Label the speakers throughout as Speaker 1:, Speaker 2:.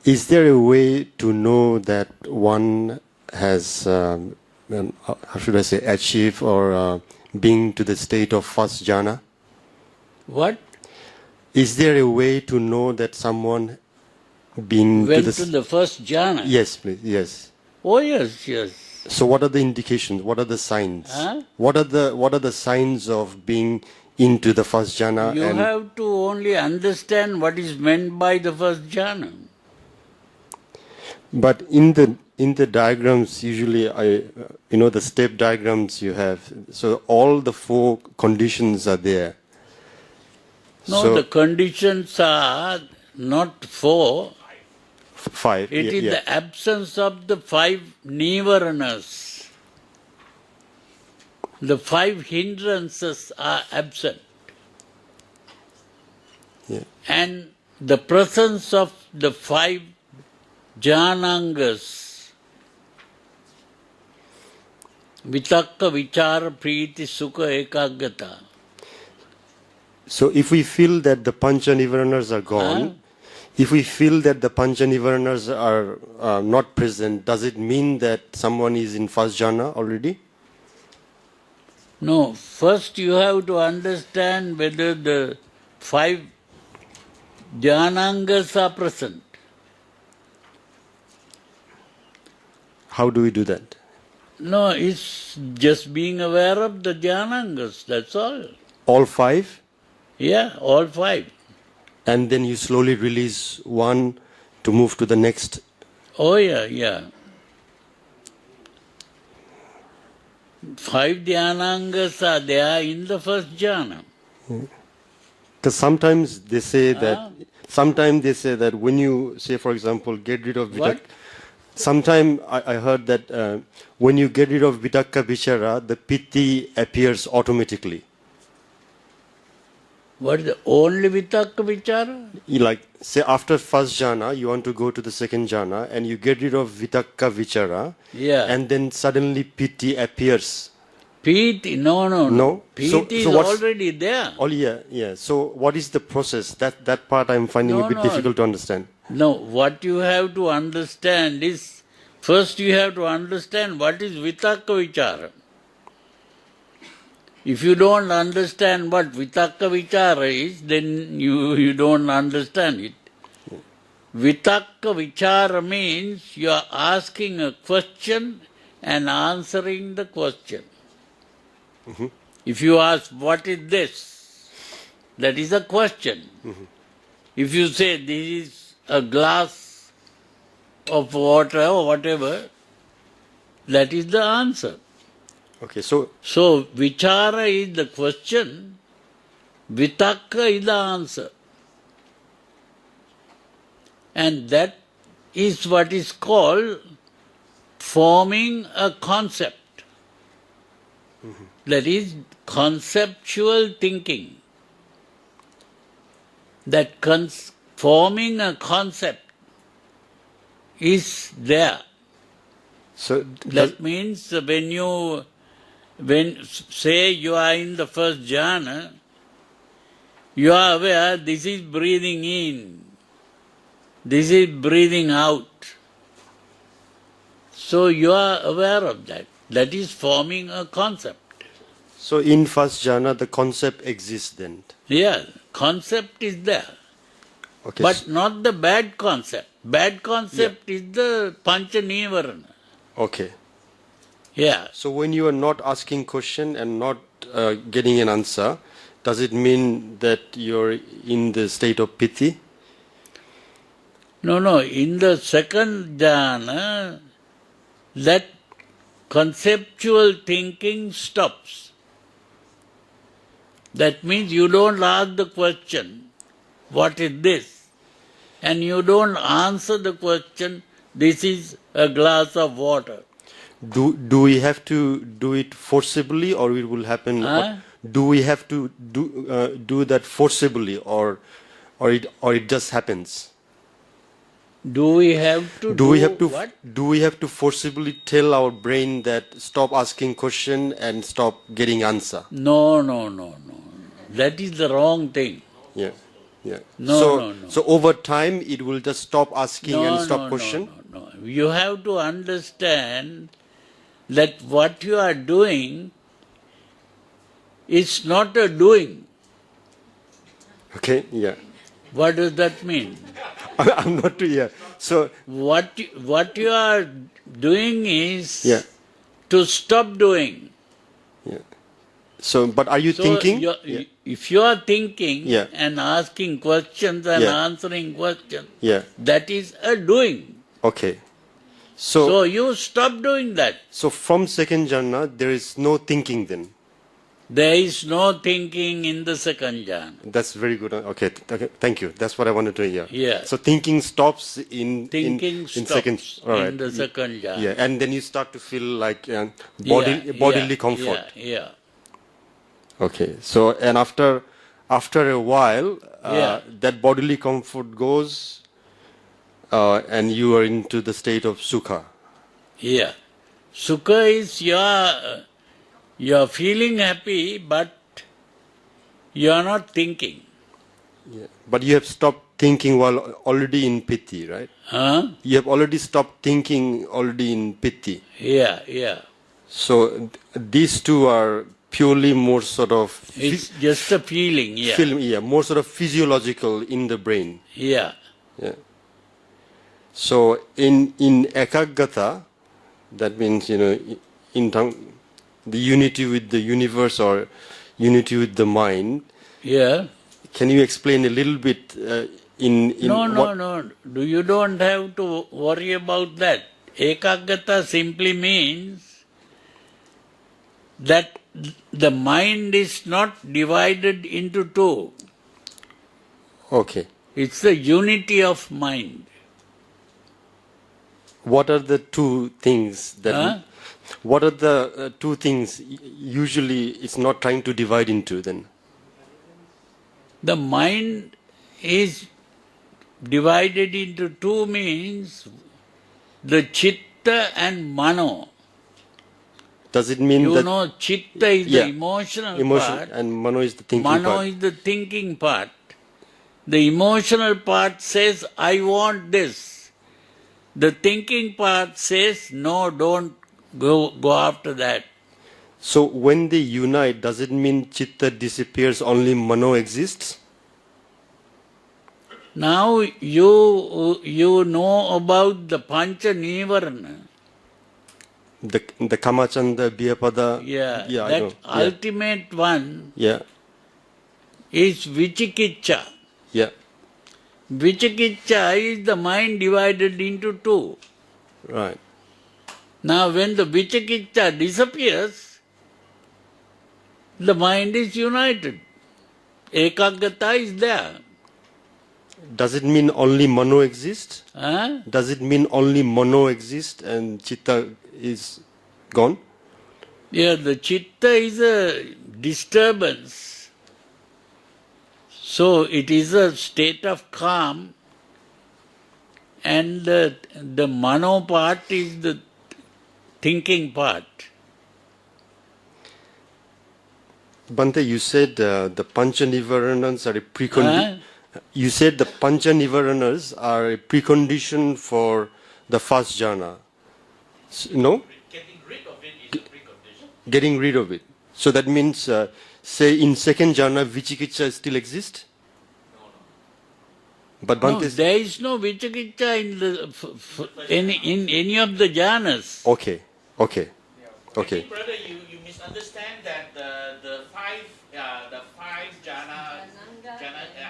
Speaker 1: Is there a way to know that one has, how should I say, achieved or being to the state of first jhana?
Speaker 2: What?
Speaker 1: Is there a way to know that someone been
Speaker 2: Went
Speaker 1: to
Speaker 2: to the first jhana?
Speaker 1: Yes, please. Yes.
Speaker 2: Oh yes, yes.
Speaker 1: So what are the indications? What are the signs?
Speaker 2: Huh?
Speaker 1: What are the signs of being into the first jhana?
Speaker 2: You have to only understand what is meant by the first jhana.
Speaker 1: But in the diagrams, usually the step diagrams you have. So all the 4 conditions are there.
Speaker 2: No,
Speaker 1: So
Speaker 2: the conditions are not 4.
Speaker 1: 5.
Speaker 2: It is the absence of the 5 nivaranas. The 5 hindrances are absent.
Speaker 1: Yeah.
Speaker 2: And the presence of the 5 jhanangas, vitakka, vichara, priti, sukha, ekaggata.
Speaker 1: So if we feel that the pancha nivaranas are gone, if we feel that the pancha nivaranas are not present, does it mean that someone is in first jhana already?
Speaker 2: No, first you have to understand whether the 5 jhanangas are present.
Speaker 1: How do we do that?
Speaker 2: No, it's just being aware of the jhanangas, that's all.
Speaker 1: All 5?
Speaker 2: Yeah, all 5.
Speaker 1: And then you slowly release one to move to the next.
Speaker 2: Oh yeah, yeah. 5 dhyanangas are there in the first jhana.
Speaker 1: Because sometimes they say that when you say, for example, get rid of
Speaker 2: What?
Speaker 1: Sometimes I heard that when you get rid of vitakka vichara, the piti appears automatically.
Speaker 2: What is the only vitakka vichara?
Speaker 1: Like, say after first jhana, you want to go to the second jhana, and you get rid of vitakka vichara,
Speaker 2: Yeah.
Speaker 1: and then suddenly piti appears.
Speaker 2: Piti, no.
Speaker 1: No?
Speaker 2: Piti is already there.
Speaker 1: Oh yeah. So what is the process? That part I'm finding a bit difficult to understand.
Speaker 2: No, what you have to understand is, first you have to understand what is vitakka vichara. If you don't understand what vitakka vichara is, then you don't understand it. Vitakka vichara means you are asking a question and answering the question.
Speaker 1: Mm-hmm.
Speaker 2: If you ask, what is this? That is a question.
Speaker 1: Mm-hmm.
Speaker 2: If you say, this is a glass of water or whatever, that is the answer.
Speaker 1: Okay, so
Speaker 2: vichara is the question, vitakka is the answer. And that is what is called forming a concept.
Speaker 1: Mm-hmm.
Speaker 2: That is conceptual thinking. That forming a concept is there.
Speaker 1: So
Speaker 2: that means when say you are in the first jhana, you are aware this is breathing in, this is breathing out. So you are aware of that. That is forming a concept.
Speaker 1: So in first jhana, the concept exists then?
Speaker 2: Yeah, concept is there.
Speaker 1: Okay.
Speaker 2: But not the bad concept. Bad concept is the pancha nivarana.
Speaker 1: Okay.
Speaker 2: Yeah.
Speaker 1: So when you are not asking question and not getting an answer, does it mean that you're in the state of piti?
Speaker 2: No. In the second jhana, that conceptual thinking stops. That means you don't ask the question, what is this? And you don't answer the question, this is a glass of water.
Speaker 1: Do we have to do it forcibly, or it will happen? Do we have to do that forcibly, or it just happens?
Speaker 2: Do we have to what?
Speaker 1: Do we have to forcibly tell our brain that stop asking question and stop getting answer?
Speaker 2: No. That is the wrong thing.
Speaker 1: Yeah. Yeah.
Speaker 2: No.
Speaker 1: So over time, it will just stop asking and stop question.
Speaker 2: No. You have to understand that what you are doing is not a doing.
Speaker 1: Okay. Yeah.
Speaker 2: What does that mean?
Speaker 1: I'm not too. Yeah. So
Speaker 2: What you are doing is
Speaker 1: yeah.
Speaker 2: to stop doing.
Speaker 1: Yeah. So, but are you
Speaker 2: So
Speaker 1: thinking?
Speaker 2: if you are thinking
Speaker 1: Yeah.
Speaker 2: and asking questions and
Speaker 1: Yeah.
Speaker 2: answering questions,
Speaker 1: Yeah.
Speaker 2: that is a doing.
Speaker 1: Okay.
Speaker 2: So
Speaker 1: So
Speaker 2: you stop doing that.
Speaker 1: so from second jhana, there is no thinking then.
Speaker 2: There is no thinking in the second jhana.
Speaker 1: That's very good. Okay. Okay. Thank you. That's what I wanted to hear.
Speaker 2: Yeah.
Speaker 1: So thinking stops
Speaker 2: Thinking
Speaker 1: in
Speaker 2: stops
Speaker 1: second. All right.
Speaker 2: in the second jhana.
Speaker 1: Yeah, and then you start to feel like
Speaker 2: Yeah,
Speaker 1: bodily comfort.
Speaker 2: Yeah.
Speaker 1: Okay, so and after a while, that bodily comfort goes, and you are into the state of sukha.
Speaker 2: Yeah. Sukha is you're feeling happy, but you're not thinking.
Speaker 1: Yeah. But you have stopped thinking while already in piti, right?
Speaker 2: Huh?
Speaker 1: You have already stopped thinking already in piti.
Speaker 2: Yeah.
Speaker 1: So these two are purely more sort of
Speaker 2: It's just a feeling,
Speaker 1: more sort of physiological in the brain.
Speaker 2: Yeah.
Speaker 1: Yeah. So in ekaggata, that means in the unity with the universe or unity with the mind.
Speaker 2: Yeah.
Speaker 1: Can you explain a little bit in
Speaker 2: No. You don't have to worry about that. Ekaggata simply means that the mind is not divided into two.
Speaker 1: Okay.
Speaker 2: It's the unity of mind.
Speaker 1: What are the two things that?
Speaker 2: Huh?
Speaker 1: What are the two things usually it's not trying to divide into then?
Speaker 2: The mind is divided into two means the chitta and mano.
Speaker 1: Does it mean
Speaker 2: You
Speaker 1: that
Speaker 2: know, chitta is the emotional part.
Speaker 1: and mano is the thinking
Speaker 2: Mano
Speaker 1: part?
Speaker 2: is the thinking part. The emotional part says, I want this. The thinking part says, no, don't go after that.
Speaker 1: So when they unite, does it mean chitta disappears, only mano exists?
Speaker 2: Now you know about the Pancha Nivarana.
Speaker 1: The Kamachanda, Biyapada.
Speaker 2: Yeah,
Speaker 1: I
Speaker 2: that
Speaker 1: know.
Speaker 2: ultimate one
Speaker 1: Yeah.
Speaker 2: is Vichikicha.
Speaker 1: Yeah.
Speaker 2: Vichikicha is the mind divided into two.
Speaker 1: Right.
Speaker 2: Now when the Vichikicha disappears, the mind is united. Ekaggata is there.
Speaker 1: Does it mean only mano exists?
Speaker 2: Huh?
Speaker 1: Does it mean only mano exists and chitta is gone?
Speaker 2: Yeah, the chitta is a disturbance. So it is a state of calm, and the mano part is the thinking part.
Speaker 1: Bhante, you said the pancha nivaranas are a precondition. You said the pancha nivaranas are a precondition for the first jhana. No?
Speaker 2: Getting rid of it is a precondition.
Speaker 1: Getting rid of it. So that means, say, in second jhana, vichikicha still exists? But Bhante,
Speaker 2: No, there is no vichikicha in any of the jhanas.
Speaker 1: Okay.
Speaker 3: I think, brother, you misunderstand that the five jhana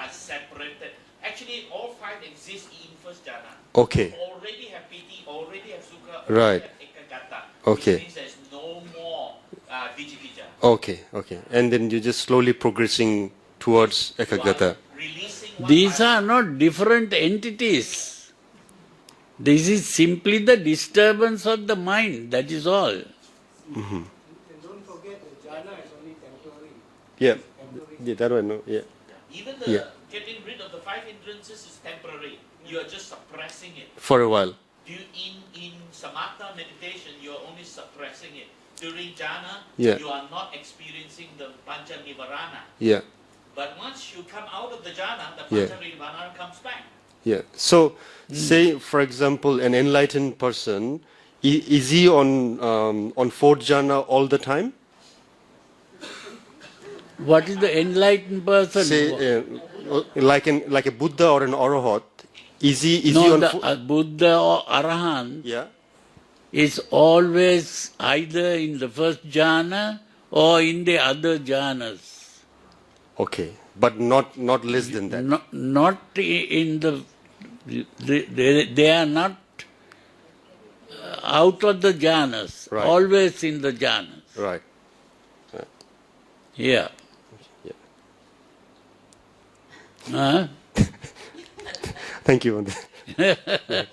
Speaker 3: are separated. Actually, all five exist in first jhana.
Speaker 1: Okay.
Speaker 3: Already have piti, already have sukha,
Speaker 1: Right.
Speaker 3: already have ekaggata.
Speaker 1: Okay.
Speaker 3: Which means there's no more vichikicha.
Speaker 1: Okay. And then you're just slowly progressing towards ekaggata.
Speaker 3: Releasing one
Speaker 2: These are not different entities. This is simply the disturbance of the mind, that is all.
Speaker 1: Mm-hmm.
Speaker 4: And don't forget the jhana is only temporary.
Speaker 1: Yeah, that one, no? Yeah.
Speaker 3: Even getting rid of the five hindrances is temporary. You are just suppressing it.
Speaker 1: For a while.
Speaker 3: In samatha meditation, you are only suppressing it. During jhana,
Speaker 1: Yeah.
Speaker 3: you are not experiencing the pancha nivarana.
Speaker 1: Yeah.
Speaker 3: But once you come out of the jhana, the
Speaker 1: Yeah.
Speaker 3: Panchanibbana comes back.
Speaker 1: Yeah. So, say for example, an enlightened person, is he on fourth jhana all the time?
Speaker 2: What is the enlightened person?
Speaker 1: Say, like a Buddha or an Arahat, is he
Speaker 2: No,
Speaker 1: on?
Speaker 2: the Buddha or Arahant
Speaker 1: Yeah.
Speaker 2: is always either in the first jhana or in the other jhanas.
Speaker 1: Okay, but not less than that.
Speaker 2: Not in the... They are not out of the jhanas,
Speaker 1: Right.
Speaker 2: always in the jhanas.
Speaker 1: Right.
Speaker 2: Yeah. Huh?
Speaker 1: Thank you. Bhante.